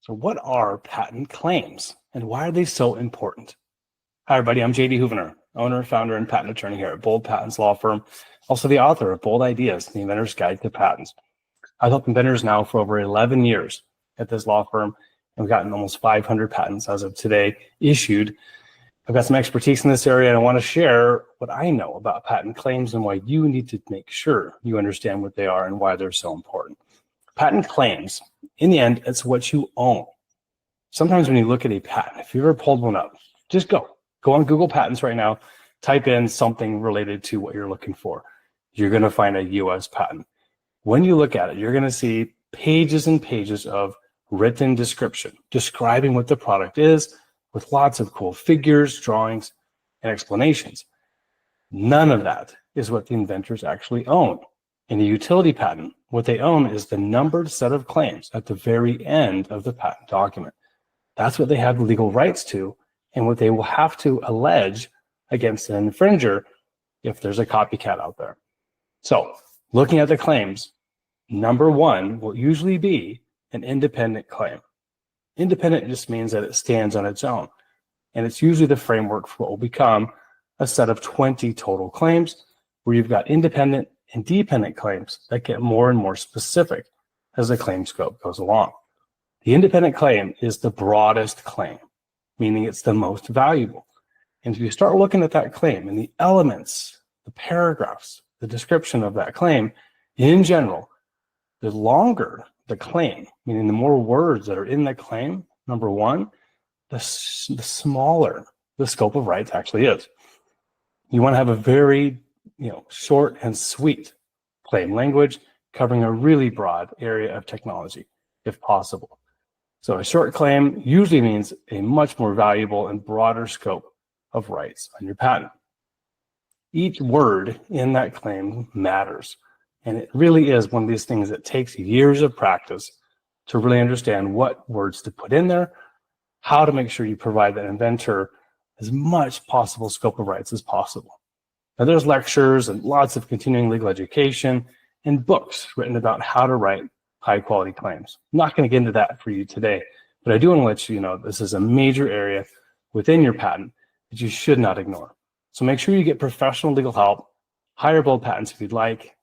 So what are patent claims and why are they so important? Hi, everybody. I'm JD Houvener, owner, founder, and patent attorney here at Bold Patents Law Firm, also the author of Bold Ideas, The Inventor's Guide to Patents. I've helped inventors now for over 11 years at this law firm, and we've gotten almost 500 patents as of today issued. I've got some expertise in this area, and I want to share what I know about patent claims and why you need to make sure you understand what they are and why they're so important. Patent claims, in the end, it's what you own. Sometimes when you look at a patent, if you ever pulled one up, just go on Google Patents right now, type in something related to what you're looking for. You're going to find a US patent. When you look at it, you're going to see pages and pages of written description describing what the product is with lots of cool figures, drawings, and explanations. None of that is what the inventors actually own. In a utility patent, what they own is the numbered set of claims at the very end of the patent document. That's what they have the legal rights to and what they will have to allege against an infringer if there's a copycat out there. So looking at the claims, number one will usually be an independent claim. Independent just means that it stands on its own. And it's usually the framework for what will become a set of 20 total claims where you've got independent and dependent claims that get more and more specific as the claim scope goes along. The independent claim is the broadest claim, meaning it's the most valuable. And if you start looking at that claim and the elements, the paragraphs, the description of that claim, in general, the longer the claim, meaning the more words that are in the claim, number one, the smaller the scope of rights actually is. You want to have a very short and sweet claim language covering a really broad area of technology, if possible. So a short claim usually means a much more valuable and broader scope of rights on your patent. Each word in that claim matters. And it really is one of these things that takes years of practice to really understand what words to put in there, how to make sure you provide that inventor as much possible scope of rights as possible. Now, there's lectures and lots of continuing legal education and books written about how to write high quality claims. I'm not going to get into that for you today, but I do want to let you know this is a major area within your patent that you should not ignore. So make sure you get professional legal help, hire Bold Patents if you'd like,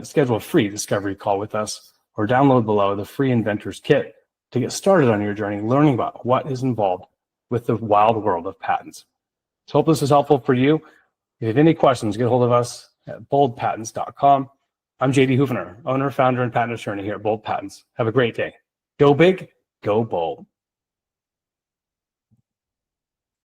schedule a free discovery call with us, or download below the free Inventors Kit to get started on your journey learning about what is involved with the wild world of patents. So hope this is helpful for you. If you have any questions, get a hold of us at boldpatents.com. I'm JD Houvener, owner, founder, and patent attorney here at Bold Patents. Have a great day. Go big, go bold.